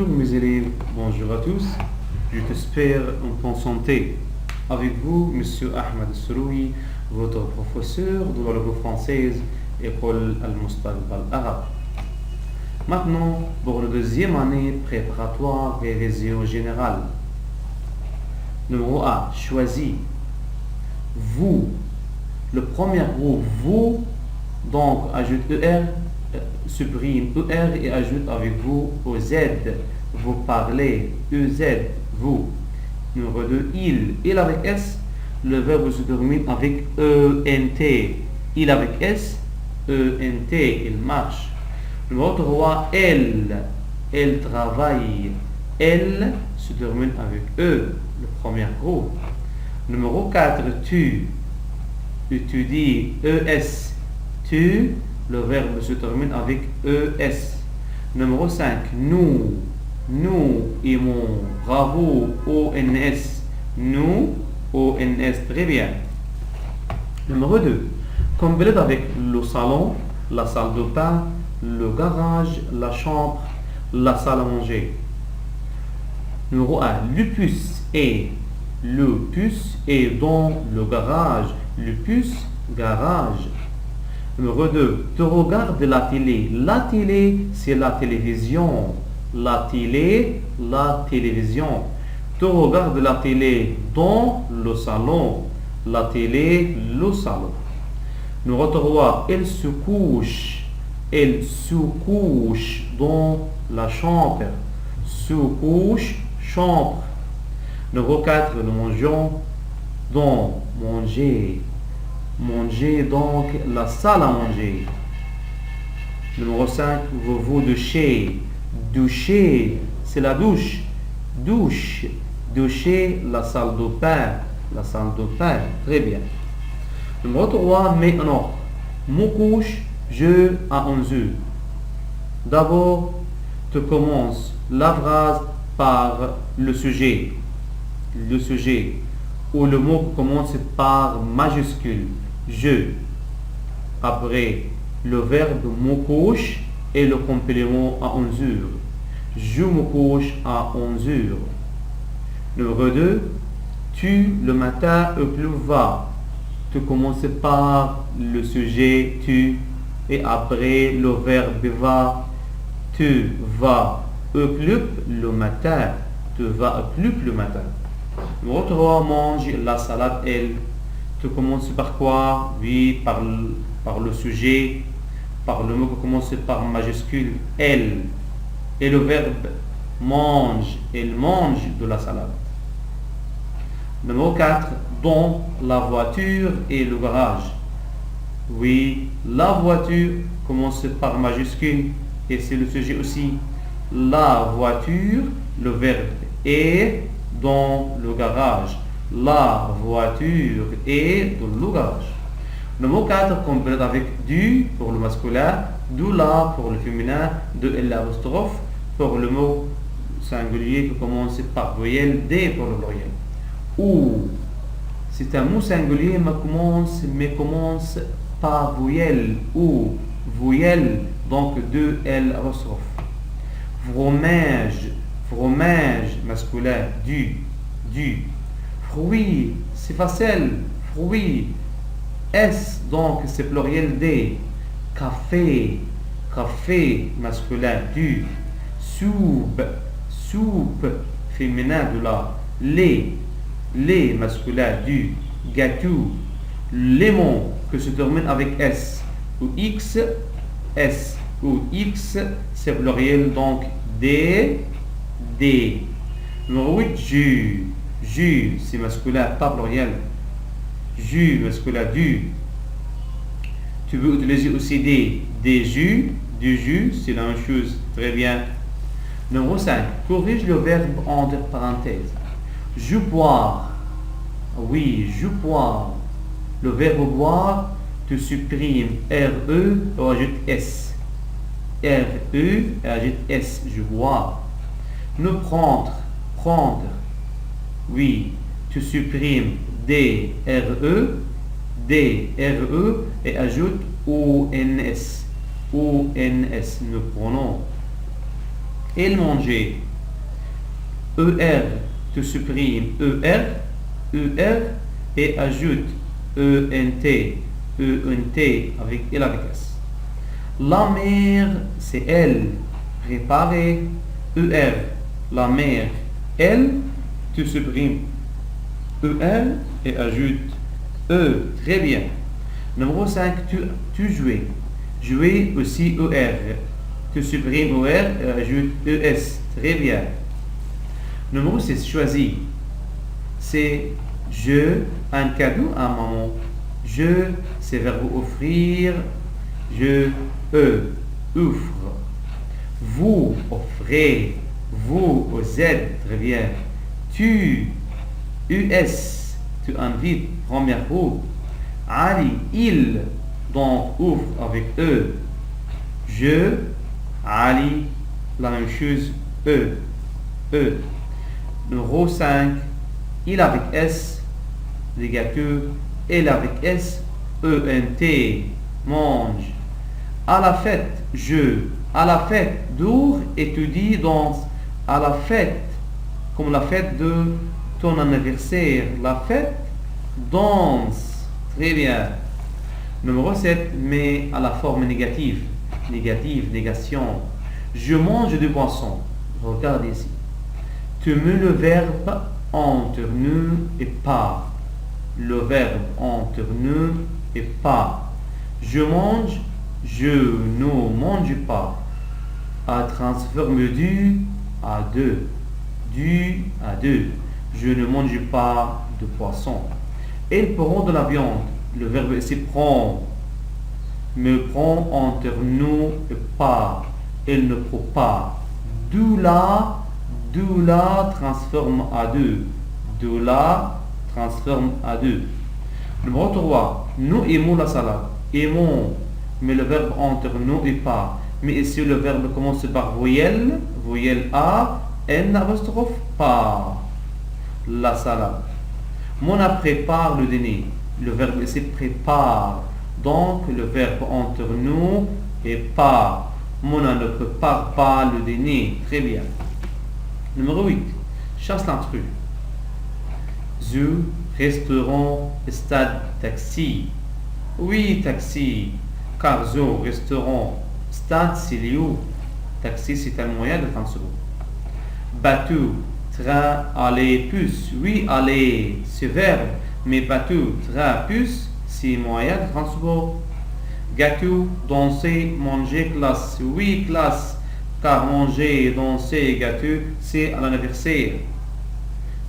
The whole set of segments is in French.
Bonjour mes élèves, bonjour à tous. Je t'espère en bonne santé. Avec vous, Monsieur Ahmed Seroui, votre professeur de la langue française, École Al-Mustaqbal Arabe. Maintenant, pour la deuxième année préparatoire révision générale. Numéro A, choisis. Vous. Le premier mot, vous, donc ajoute ER, supprime ER et ajoute avec vous OZ. Vous parlez, EZ, vous. Numéro 2, il avec S, le verbe se termine avec ENT. Il avec S, ENT, il marche. Numéro 3, elle travaille. Elle se termine avec E, le premier groupe. Numéro 4, tu étudies, ES, tu, le verbe se termine avec ES. Numéro 5, nous aimons, bravo, ONS, nous, ONS, très bien. Numéro 2, complète avec le salon, la salle de bain, le garage, la chambre, la salle à manger. Numéro 1, le puce est dans le garage, le puce, garage. Numéro 2, tu regardes la télé. La télé, c'est la télévision. La télé, la télévision. Tu regardes la télé dans le salon. La télé, le salon. Numéro 3, elle se couche dans la chambre. Se couche, chambre. Numéro 4, nous mangeons dans manger. Manger donc la salle à manger. Numéro 5, vous douchez. Doucher, c'est la douche. Doucher la salle de bain. La salle de bain, très bien. Numéro 3, maintenant. Mon couche, je à 11h. D'abord, tu commences la phrase par le sujet. Le sujet. Où le mot commence par majuscule. Je. Après, le verbe me couche et le complément à 11h. Je me couche à 11h. Numéro 2. Tu, le matin, au plus va. Tu commences par le sujet, tu, et après le verbe va. Tu vas au club le matin. Tu vas au club le matin. Numéro 3, mange la salade, elle. Tu commences par quoi? Oui, par le sujet, par le mot qui commence par majuscule, elle. Et le verbe mange, elle mange de la salade. Numéro 4, dans la voiture et le garage. Oui, la voiture commence par majuscule et c'est le sujet aussi. La voiture, le verbe est dans le garage. La voiture est dans le garage. Numéro 4, complète avec du pour le masculin, du la pour le féminin, de l'apostrophe pour le mot singulier qui commence par voyelle, D pour le pluriel. Ou, c'est un mot singulier mais commence par voyelle ou voyelle, donc de l'apostrophe. Fromage masculin, du. Fruit, c'est facile, fruit. S, donc c'est pluriel D. Café masculin, du. Soupe, féminin, de la. Lait masculin, du. Gâteau, lemon, que se termine avec S. Ou X, S. Ou X, c'est pluriel, donc D. Numéro 8, jus, c'est masculin, pas pluriel. Jus masculin, du. Tu peux utiliser aussi des jus, du jus, c'est la même chose, très bien. Numéro 5, corrige le verbe entre parenthèses. Je boire, oui, je boire. Le verbe boire, tu supprimes RE et ajoute S. RE et ajoute S, je bois. Ne prendre, oui, tu supprimes DRE et ajoute ONS, nous prenons. Il mangeait, ER, tu supprimes ER et ajoute ENT avec L avec S. La mère, c'est elle. Préparer ER. La mère, elle, tu supprimes ER et ajoute E. Très bien. Numéro 5, tu jouais. Jouer aussi ER. Tu supprimes ER et ajoute ES. Très bien. Numéro 6, choisis. C'est je, un cadeau à maman. Je, c'est verbe offrir. Je, offre. Vous offrez. Vous, Z, très bien. Tu, US, tu invites, première roue. Ali, il, donc ouvre avec E. Je, Ali, la même chose, E. Numéro 5, il avec S, les gâteaux, elle avec S, ENT, mange. À la fête, je. À la fête, dors, étudie, danse. À la fête, comme la fête de ton anniversaire. La fête, danse. Très bien. Numéro 7, mais à la forme négative. Négative, négation. Je mange du poisson. Regarde ici. Tu mets le verbe entre nous et pas. Le verbe entre nous et pas. Je mange, je ne mange pas. À transforme du à deux. Du à deux. Je ne mange pas de poisson. Elles prend de la viande. Le verbe ici prend. Me prend entre nous et pas. Elle ne prend pas. D'où la transforme à deux. D'où la transforme à deux. Numéro 3. Nous aimons la salade. Aimons. Mais le verbe entre nous et pas. Mais ici le verbe commence par voyelle. Voyelle A. N apostrophe pas. La salade. Mona prépare le dîner. Le verbe ici prépare. Donc le verbe entre nous et pas. Mona ne prépare pas le dîner. Très bien. Numéro 8. Chasse l'intrus. Zoo, restaurant, stade, taxi. Oui, taxi. Car zoo, restaurant, stade, c'est lieu. Taxi, c'est un moyen de transport. Bateau, train, aller, puce. Oui, aller, c'est verbe. Mais bateau, train, puce, c'est moyen de transport. Gâteau, danser, manger, classe. Oui, classe. Car manger, danser, gâteau, c'est à l'anniversaire.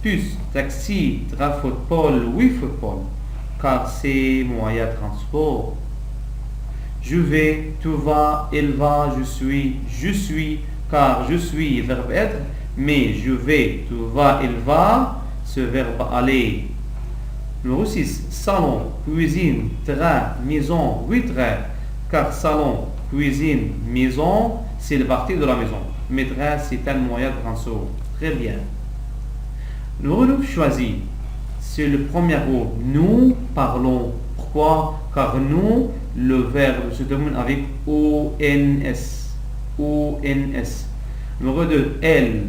Puce, taxi, train, football. Oui, football. Car c'est moyen de transport. Je vais, tu vas, il va, je suis, car je suis, verbe être, mais je vais, tu vas, il va, ce verbe aller. Numéro 6, salon, cuisine, train, maison, oui, train, car salon, cuisine, maison, c'est le partie de la maison. Mais train, c'est un moyen de transport. Très bien. Numéro 9, choisi. C'est le premier mot. Nous parlons. Pourquoi? Car nous, le verbe se termine avec ONS. ONS. Numéro 2, elle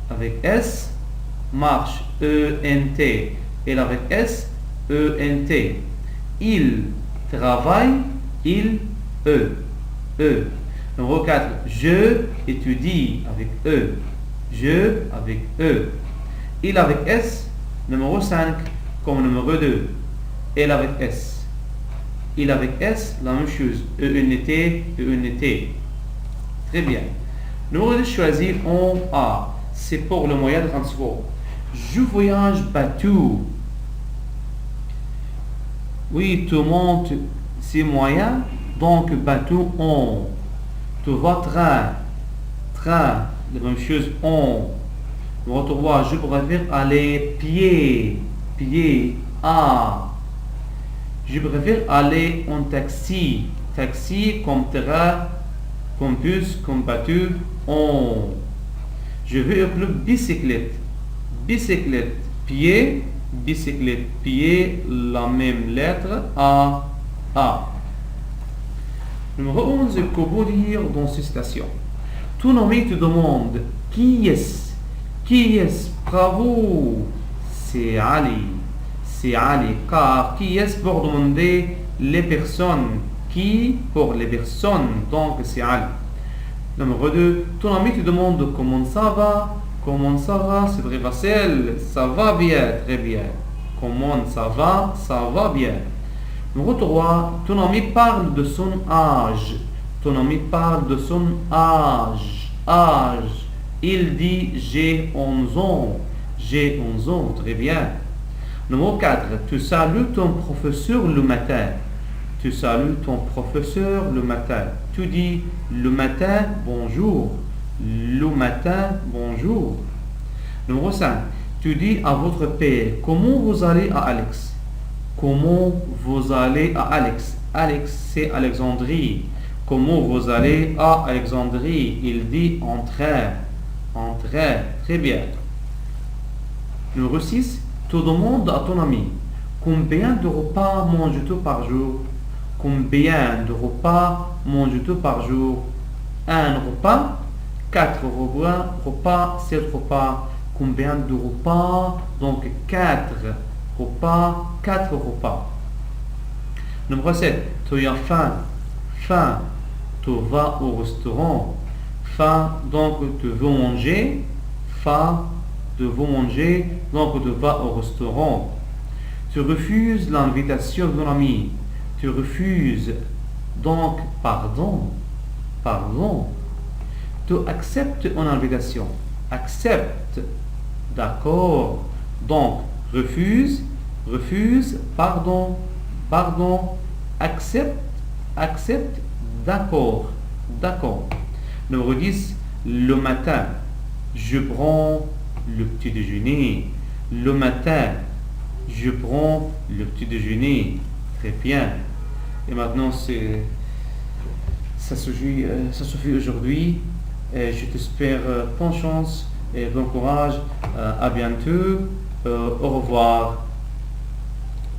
avec S marche ENT. Elle avec S ENT. Il travaille, il E. Numéro 4, je étudie avec E. Je avec E. Il avec S. Numéro 5 comme numéro 2. Elle avec S. Il avec S, la même chose. ENT. Très bien. Numéro 2, choisir en A. C'est pour le moyen de transport. Je voyage bateau. Oui, tu montes, c'est moyen. Donc, bateau, on. Tu vas train. Train, la même chose, on. Numéro 3, je préfère aller pied. Pied, A. Je préfère aller en taxi. Taxi comme train, comme bus, comme bateau, on. Je vais au club bicyclette. Bicyclette, pied. Bicyclette, pied, la même lettre, A. Numéro 11, que dire dans cette citation? Ton ami te demande qui est-ce Qui est-ce? Bravo. C'est Ali. C'est Ali. Car qui est-ce pour demander les personnes? Qui pour les personnes? Donc c'est Ali. Numéro 2. Ton ami te demande comment ça va? Comment ça va? C'est très facile. Ça va bien. Très bien. Comment ça va? Ça va bien. Numéro 3. Ton ami parle de son âge. Ton ami parle de son âge. Âge. Il dit j'ai 11 ans. J'ai 11 ans. Très bien. Numéro 4. Tu salues ton professeur le matin. Tu salues ton professeur le matin. Tu dis le matin bonjour. Le matin bonjour. Numéro 5. Tu dis à votre père comment vous allez à Alex. Comment vous allez à Alex. Alex c'est Alexandrie. Comment vous allez à Alexandrie? Il dit en train. En train. Très bien. Numéro 6. Tu demandes à ton ami combien de repas manges-tu par jour? Combien de repas manges-tu par jour? Un repas, 4 repas, 7 repas. Combien de repas? Donc 4 repas, 4 repas. Numéro 7. Tu as faim. Faim. Tu vas au restaurant. Faim, donc tu veux manger. Faim, tu veux manger, donc tu vas au restaurant. Tu refuses l'invitation de ton ami. Tu refuses, donc pardon. Pardon. Tu acceptes une invitation. Accepte. D'accord. Donc, refuse, refuse, pardon, pardon, accepte, accepte, d'accord, d'accord. Numéro 10, le matin, je prends le petit déjeuner. Le matin, je prends le petit déjeuner. Très bien. Et maintenant, ça suffit aujourd'hui. Je t'espère bonne chance et bon courage. À bientôt. Au revoir.